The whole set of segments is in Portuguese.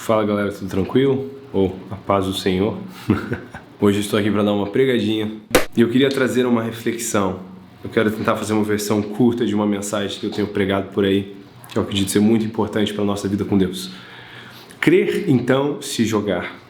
Fala galera, tudo tranquilo? Ou a paz do Senhor? Hoje eu estou aqui para dar uma pregadinha e eu queria trazer uma reflexão. Eu quero tentar fazer uma versão curta de uma mensagem que eu tenho pregado por aí, que eu acredito ser muito importante para a nossa vida com Deus. Crer, então, se jogar.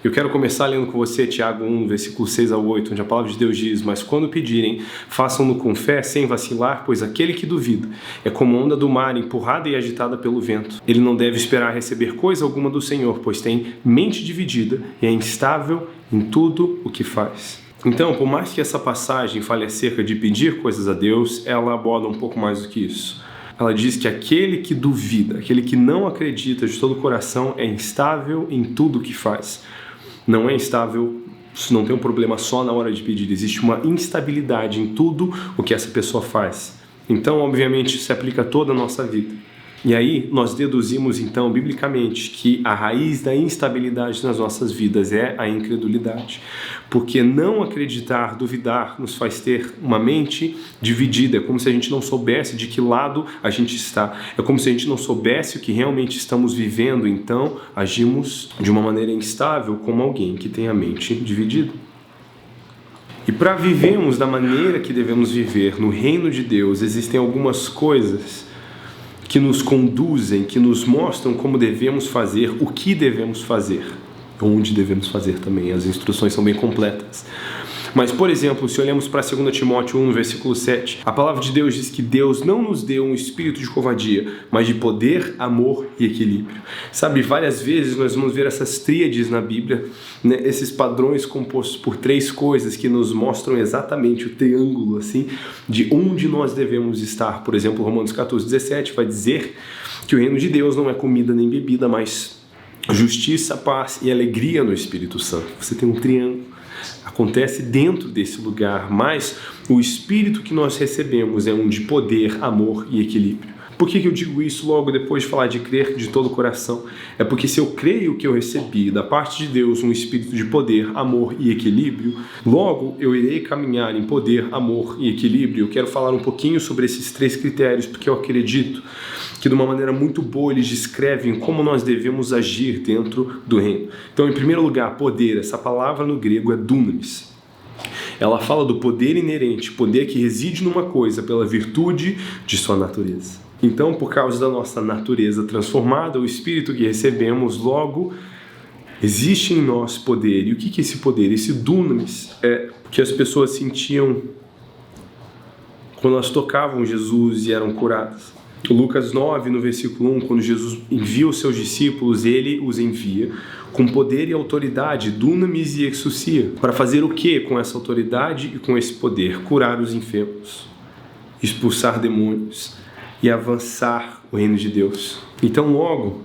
Eu quero começar lendo com você Tiago 1, versículo 6 ao 8, onde a palavra de Deus diz: mas quando pedirem, façam-no com fé, sem vacilar, pois aquele que duvida é como onda do mar, empurrada e agitada pelo vento. Ele não deve esperar receber coisa alguma do Senhor, pois tem mente dividida e é instável em tudo o que faz. Então, por mais que essa passagem fale acerca de pedir coisas a Deus, ela aborda um pouco mais do que isso. Ela diz que aquele que duvida, aquele que não acredita de todo o coração, é instável em tudo o que faz. Não é instável, isso não tem um problema só na hora de pedir, existe uma instabilidade em tudo o que essa pessoa faz. Então, obviamente, isso se aplica a toda a nossa vida. E aí, nós deduzimos, então, biblicamente, que a raiz da instabilidade nas nossas vidas é a incredulidade. Porque não acreditar, duvidar, nos faz ter uma mente dividida. É como se a gente não soubesse de que lado a gente está. É como se a gente não soubesse o que realmente estamos vivendo. Então, agimos de uma maneira instável, como alguém que tem a mente dividida. E para vivermos da maneira que devemos viver no reino de Deus, existem algumas coisas que nos conduzem, que nos mostram como devemos fazer, o que devemos fazer, onde devemos fazer também. As instruções são bem completas. Mas, por exemplo, se olhamos para 2 Timóteo 1, versículo 7, a palavra de Deus diz que Deus não nos deu um espírito de covardia, mas de poder, amor e equilíbrio. Sabe, várias vezes nós vamos ver essas tríades na Bíblia, né? Esses padrões compostos por três coisas que nos mostram exatamente o triângulo, assim, de onde nós devemos estar. Por exemplo, Romanos 14, 17 vai dizer que o reino de Deus não é comida nem bebida, mas justiça, paz e alegria no Espírito Santo. Você tem um triângulo. Acontece dentro desse lugar, mas o Espírito que nós recebemos é um de poder, amor e equilíbrio. Por que eu digo isso logo depois de falar de crer de todo o coração? É porque se eu creio que eu recebi da parte de Deus um Espírito de poder, amor e equilíbrio, logo eu irei caminhar em poder, amor e equilíbrio. Eu quero falar um pouquinho sobre esses três critérios, porque eu acredito que de uma maneira muito boa eles descrevem como nós devemos agir dentro do reino. Então, em primeiro lugar, poder. Essa palavra no grego é dunamis. Ela fala do poder inerente, poder que reside numa coisa pela virtude de sua natureza. Então, por causa da nossa natureza transformada, o Espírito que recebemos, logo, existe em nós poder. E o que é esse poder? Esse dunamis é que as pessoas sentiam quando elas tocavam Jesus e eram curadas. Lucas 9, no versículo 1, quando Jesus envia os seus discípulos, ele os envia com poder e autoridade, dunamis e exousia. Para fazer o que com essa autoridade e com esse poder? Curar os enfermos, expulsar demônios e avançar o reino de Deus. Então, logo,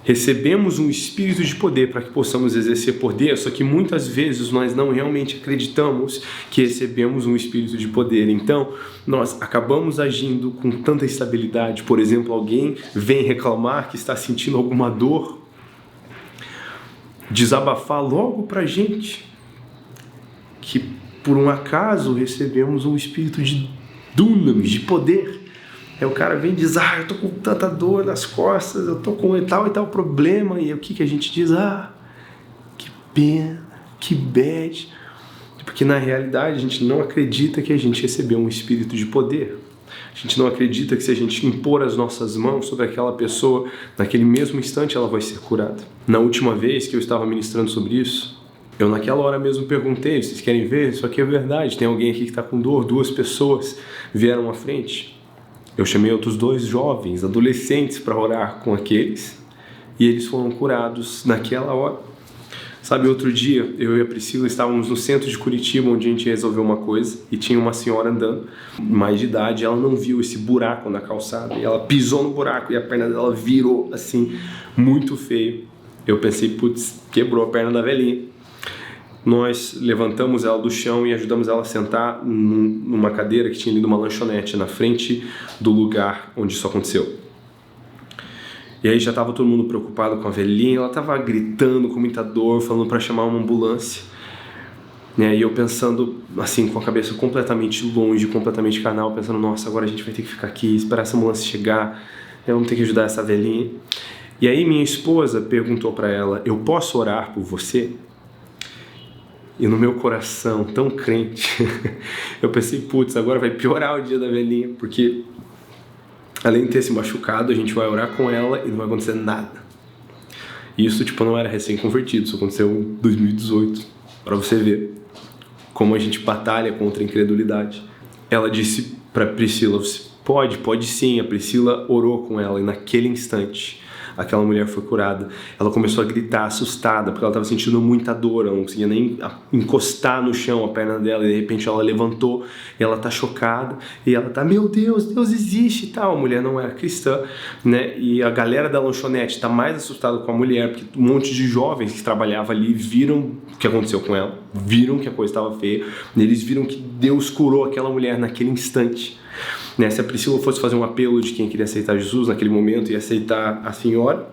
recebemos um espírito de poder para que possamos exercer poder, só que muitas vezes nós não realmente acreditamos que recebemos um espírito de poder. Então, nós acabamos agindo com tanta instabilidade. Por exemplo, alguém vem reclamar que está sentindo alguma dor, desabafar logo para a gente que por um acaso recebemos um espírito de dunamis, de poder. Aí o cara vem e diz: eu tô com tanta dor nas costas, eu tô com tal e tal problema. E aí o que a gente diz? Que pena, que bad. Porque na realidade a gente não acredita que a gente recebeu um espírito de poder. A gente não acredita que se a gente impor as nossas mãos sobre aquela pessoa, naquele mesmo instante ela vai ser curada. Na última vez que eu estava ministrando sobre isso, eu naquela hora mesmo perguntei: vocês querem ver? Isso aqui é verdade, tem alguém aqui que está com dor? 2 pessoas vieram à frente. Eu chamei outros 2 jovens, adolescentes, para orar com aqueles, e eles foram curados naquela hora. Sabe, outro dia, eu e a Priscila estávamos no centro de Curitiba, onde a gente resolveu uma coisa, e tinha uma senhora andando, mais de idade, ela não viu esse buraco na calçada, e ela pisou no buraco, e a perna dela virou, assim, muito feio. Eu pensei, putz, quebrou a perna da velhinha. Nós levantamos ela do chão e ajudamos ela a sentar numa cadeira que tinha ali numa lanchonete, na frente do lugar onde isso aconteceu. E aí já estava todo mundo preocupado com a velhinha, ela estava gritando com muita dor, falando para chamar uma ambulância. E aí eu pensando, assim, com a cabeça completamente longe, completamente carnal, pensando: nossa, agora a gente vai ter que ficar aqui, esperar essa ambulância chegar, vamos ter que ajudar essa velhinha. E aí minha esposa perguntou para ela: eu posso orar por você? E no meu coração, tão crente, eu pensei, putz, agora vai piorar o dia da velhinha, porque além de ter se machucado, a gente vai orar com ela e não vai acontecer nada. E isso, tipo, não era recém-convertido, isso aconteceu em 2018, para você ver como a gente batalha contra a incredulidade. Ela disse para Priscila: pode sim. A Priscila orou com ela e naquele instante aquela mulher foi curada. Ela começou a gritar assustada porque ela estava sentindo muita dor, ela não conseguia nem encostar no chão a perna dela, e de repente ela levantou e ela tá chocada e ela tá: meu Deus, Deus existe e tal. A mulher não era cristã, né? E a galera da lanchonete tá mais assustada com a mulher porque um monte de jovens que trabalhavam ali viram o que aconteceu com ela, viram que a coisa estava feia, e eles viram que Deus curou aquela mulher naquele instante. Né? Se a Priscila fosse fazer um apelo de quem queria aceitar Jesus naquele momento e aceitar a senhora,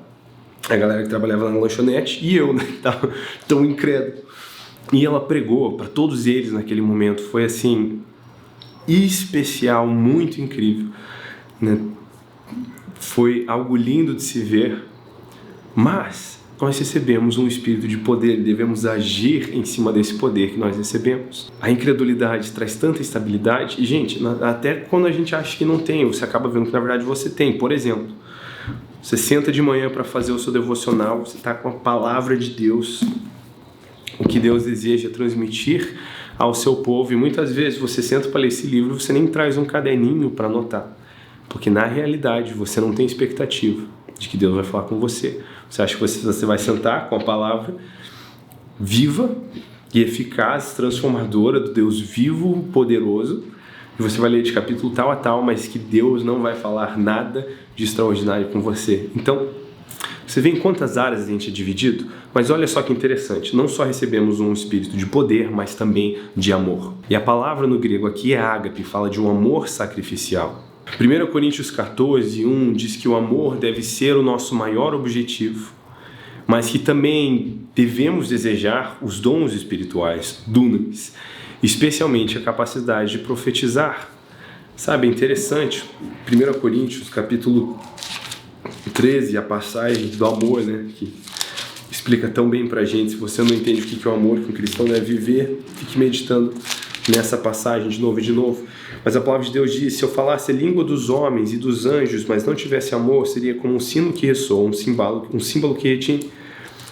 a galera que trabalhava lá na lanchonete, e eu, né, que estava tão incrédulo. E ela pregou para todos eles naquele momento. Foi assim, especial, muito incrível, né? Foi algo lindo de se ver, mas nós recebemos um espírito de poder e devemos agir em cima desse poder que nós recebemos. A incredulidade traz tanta instabilidade, e gente, até quando a gente acha que não tem, você acaba vendo que na verdade você tem. Por exemplo, você senta de manhã para fazer o seu devocional, você está com a palavra de Deus, o que Deus deseja transmitir ao seu povo, e muitas vezes você senta para ler esse livro, você nem traz um caderninho para anotar, porque na realidade você não tem expectativa de que Deus vai falar com você. Você acha que você vai sentar com a palavra viva e eficaz, transformadora do Deus vivo, poderoso, e você vai ler de capítulo tal a tal, mas que Deus não vai falar nada de extraordinário com você. Então, você vê em quantas áreas a gente é dividido? Mas olha só que interessante, não só recebemos um espírito de poder, mas também de amor. E a palavra no grego aqui é ágape, fala de um amor sacrificial. 1 Coríntios 14, 1 diz que o amor deve ser o nosso maior objetivo, mas que também devemos desejar os dons espirituais, dunamis, especialmente a capacidade de profetizar. Sabe, é interessante, 1 Coríntios capítulo 13, a passagem do amor, né, que explica tão bem pra gente. Se você não entende o que é o amor que um cristão deve viver, fique meditando nessa passagem de novo e de novo. Mas a palavra de Deus diz: se eu falasse a língua dos homens e dos anjos, mas não tivesse amor, seria como um sino que ressoa, um símbolo que retine.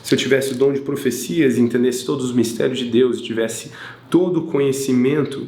Se eu tivesse o dom de profecias e entendesse todos os mistérios de Deus, e tivesse todo o conhecimento,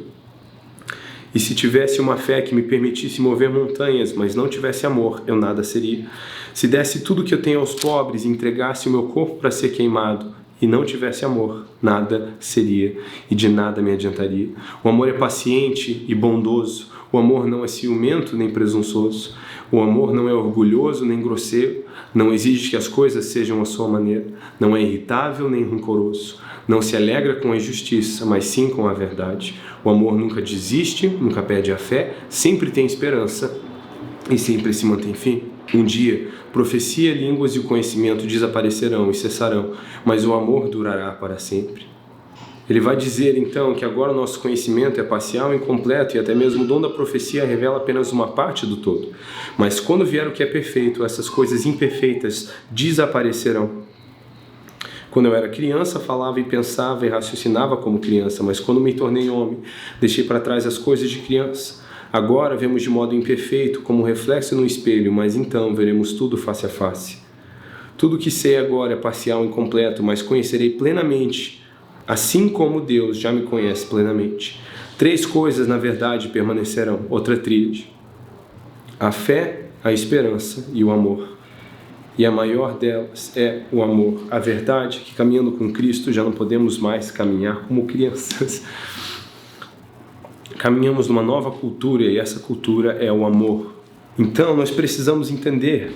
e se tivesse uma fé que me permitisse mover montanhas, mas não tivesse amor, eu nada seria. Se desse tudo que eu tenho aos pobres e entregasse o meu corpo para ser queimado, e não tivesse amor, nada seria e de nada me adiantaria. O amor é paciente e bondoso. O amor não é ciumento nem presunçoso. O amor não é orgulhoso nem grosseiro. Não exige que as coisas sejam à sua maneira. Não é irritável nem rancoroso. Não se alegra com a injustiça, mas sim com a verdade. O amor nunca desiste, nunca perde a fé, sempre tem esperança e sempre se mantém firme. Um dia, profecia, línguas e o conhecimento desaparecerão e cessarão, mas o amor durará para sempre. Ele vai dizer então que agora o nosso conhecimento é parcial, incompleto, e até mesmo o dom da profecia revela apenas uma parte do todo. Mas quando vier o que é perfeito, essas coisas imperfeitas desaparecerão. Quando eu era criança, falava e pensava e raciocinava como criança, mas quando me tornei homem, deixei para trás as coisas de criança. Agora vemos de modo imperfeito, como reflexo no espelho, mas então veremos tudo face a face. Tudo que sei agora é parcial e incompleto, mas conhecerei plenamente, assim como Deus já me conhece plenamente. 3 coisas, na verdade, permanecerão, outra tríade: a fé, a esperança e o amor. E a maior delas é o amor. A verdade é que caminhando com Cristo já não podemos mais caminhar como crianças. Caminhamos numa nova cultura e essa cultura é o amor. Então nós precisamos entender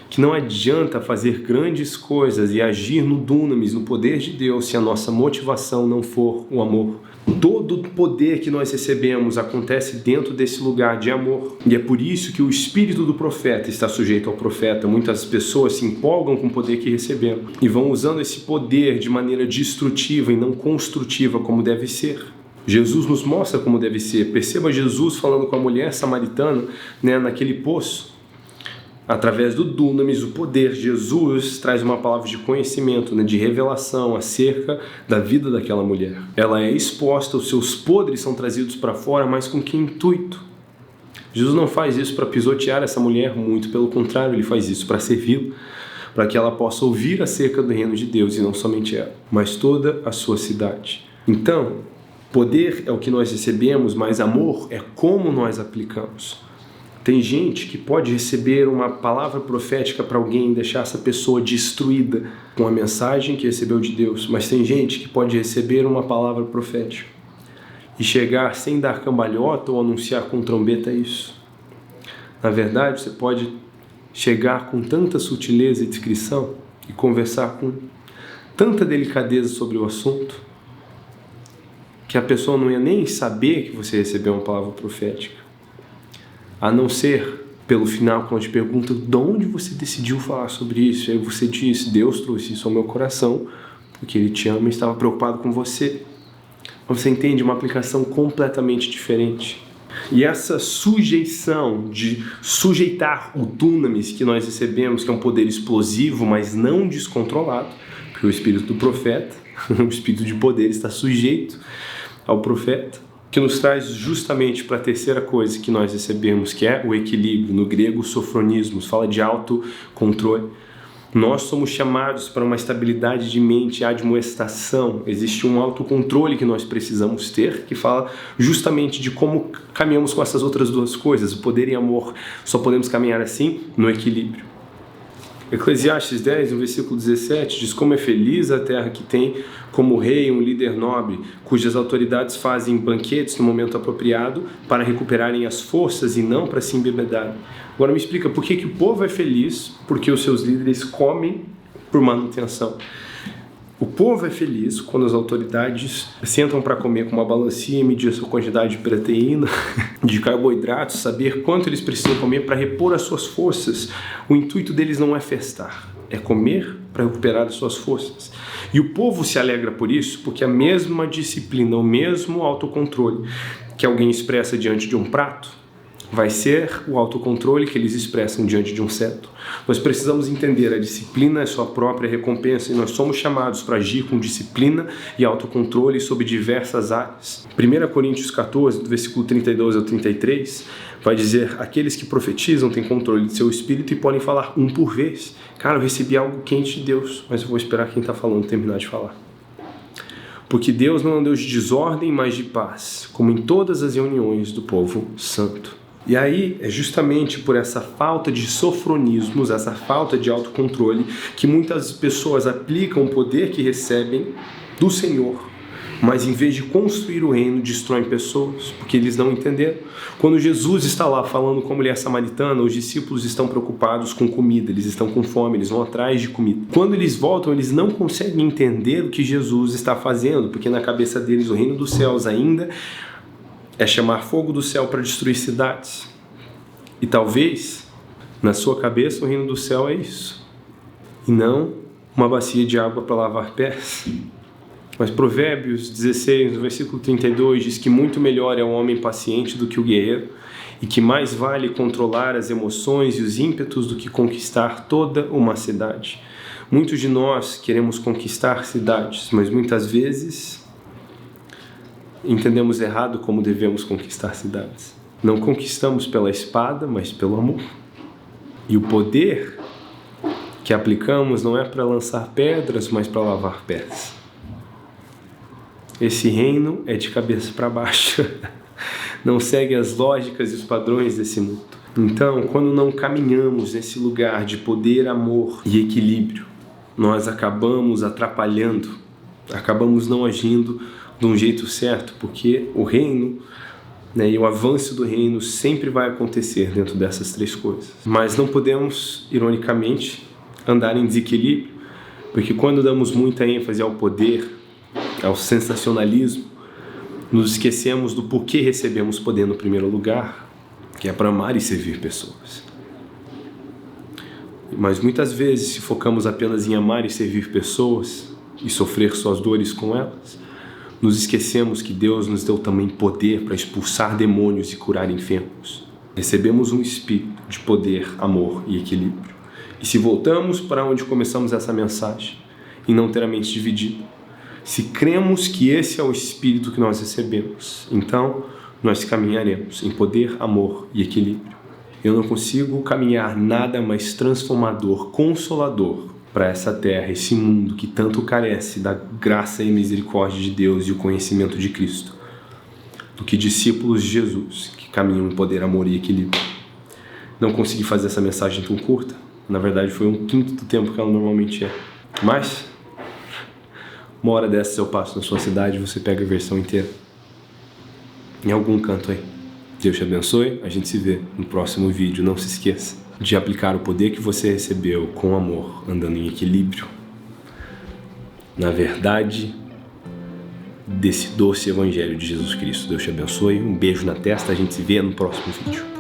que não adianta fazer grandes coisas e agir no dunamis, no poder de Deus, se a nossa motivação não for o amor. Todo o poder que nós recebemos acontece dentro desse lugar de amor. E é por isso que o espírito do profeta está sujeito ao profeta. Muitas pessoas se empolgam com o poder que receberam e vão usando esse poder de maneira destrutiva e não construtiva como deve ser. Jesus nos mostra como deve ser. Perceba Jesus falando com a mulher samaritana, né, naquele poço. Através do dunamis, o poder, Jesus traz uma palavra de conhecimento, de revelação acerca da vida daquela mulher. Ela é exposta, os seus podres são trazidos para fora, mas com que intuito? Jesus não faz isso para pisotear essa mulher, muito pelo contrário, ele faz isso para servi-la, para que ela possa ouvir acerca do reino de Deus, e não somente ela, mas toda a sua cidade. Então, poder é o que nós recebemos, mas amor é como nós aplicamos. Tem gente que pode receber uma palavra profética para alguém e deixar essa pessoa destruída com a mensagem que recebeu de Deus, mas tem gente que pode receber uma palavra profética e chegar sem dar cambalhota ou anunciar com trombeta isso. Na verdade, você pode chegar com tanta sutileza e discrição e conversar com tanta delicadeza sobre o assunto que a pessoa não ia nem saber que você recebeu uma palavra profética. A não ser, pelo final, quando te pergunta de onde você decidiu falar sobre isso. E aí você diz, Deus trouxe isso ao meu coração, porque Ele te ama e estava preocupado com você. Você entende uma aplicação completamente diferente. E essa sujeição de sujeitar o dunamis que nós recebemos, que é um poder explosivo, mas não descontrolado, porque o espírito do profeta, o espírito de poder está sujeito ao profeta, que nos traz justamente para a terceira coisa que nós recebemos, que é o equilíbrio. No grego, sofronismos, fala de autocontrole. Nós somos chamados para uma estabilidade de mente, admoestação. Existe um autocontrole que nós precisamos ter, que fala justamente de como caminhamos com essas outras duas coisas, o poder e amor. Só podemos caminhar assim, no equilíbrio. Eclesiastes 10, no versículo 17, diz: como é feliz a terra que tem como rei um líder nobre, cujas autoridades fazem banquetes no momento apropriado para recuperarem as forças e não para se embebedarem. Agora me explica, por que o povo é feliz? Porque os seus líderes comem por manutenção. O povo é feliz quando as autoridades sentam para comer com uma balancinha e medir a sua quantidade de proteína, de carboidratos, saber quanto eles precisam comer para repor as suas forças. O intuito deles não é festar, é comer para recuperar as suas forças. E o povo se alegra por isso, porque a mesma disciplina, o mesmo autocontrole que alguém expressa diante de um prato, vai ser o autocontrole que eles expressam diante de um cetro. Nós precisamos entender, a disciplina é sua própria recompensa e nós somos chamados para agir com disciplina e autocontrole sobre diversas áreas. 1 Coríntios 14, do versículo 32 ao 33, vai dizer: aqueles que profetizam têm controle de seu espírito e podem falar um por vez. Cara, eu recebi algo quente de Deus, mas eu vou esperar quem está falando terminar de falar. Porque Deus não é um Deus de desordem, mas de paz, como em todas as reuniões do povo santo. E aí é justamente por essa falta de sofronismos, essa falta de autocontrole, que muitas pessoas aplicam o poder que recebem do Senhor, mas em vez de construir o reino, destroem pessoas, porque eles não entenderam. Quando Jesus está lá falando com a mulher samaritana, os discípulos estão preocupados com comida, eles estão com fome, eles vão atrás de comida. Quando eles voltam, eles não conseguem entender o que Jesus está fazendo, porque na cabeça deles o reino dos céus ainda é chamar fogo do céu para destruir cidades. E talvez, na sua cabeça, o reino do céu é isso. E não uma bacia de água para lavar pés. Mas Provérbios 16, no versículo 32, diz que muito melhor é o homem paciente do que o guerreiro, e que mais vale controlar as emoções e os ímpetos do que conquistar toda uma cidade. Muitos de nós queremos conquistar cidades, mas muitas vezes entendemos errado como devemos conquistar cidades. Não conquistamos pela espada, mas pelo amor. E o poder que aplicamos não é para lançar pedras, mas para lavar pés. Esse reino é de cabeça para baixo. Não segue as lógicas e os padrões desse mundo. Então, quando não caminhamos nesse lugar de poder, amor e equilíbrio, nós acabamos atrapalhando, acabamos não agindo de um jeito certo, porque o reino, e o avanço do reino sempre vai acontecer dentro dessas três coisas. Mas não podemos, ironicamente, andar em desequilíbrio, porque quando damos muita ênfase ao poder, ao sensacionalismo, nos esquecemos do porquê recebemos poder no primeiro lugar, que é para amar e servir pessoas. Mas muitas vezes, se focamos apenas em amar e servir pessoas e sofrer suas dores com elas, nos esquecemos que Deus nos deu também poder para expulsar demônios e curar enfermos. Recebemos um espírito de poder, amor e equilíbrio. E se voltamos para onde começamos essa mensagem, em não ter a mente dividida, se cremos que esse é o espírito que nós recebemos, então nós caminharemos em poder, amor e equilíbrio. Eu não consigo caminhar nada mais transformador, consolador para essa terra, esse mundo que tanto carece da graça e misericórdia de Deus e o conhecimento de Cristo, do que discípulos de Jesus que caminham em poder, amor e equilíbrio. Não consegui fazer essa mensagem tão curta. Na verdade, foi 1/5 do tempo que ela normalmente é. Mas, uma hora dessas eu passo na sua cidade e você pega a versão inteira. Em algum canto aí. Deus te abençoe. A gente se vê no próximo vídeo. Não se esqueça de aplicar o poder que você recebeu com amor, andando em equilíbrio. Na verdade desse doce evangelho de Jesus Cristo. Deus te abençoe. Um beijo na testa. A gente se vê no próximo vídeo.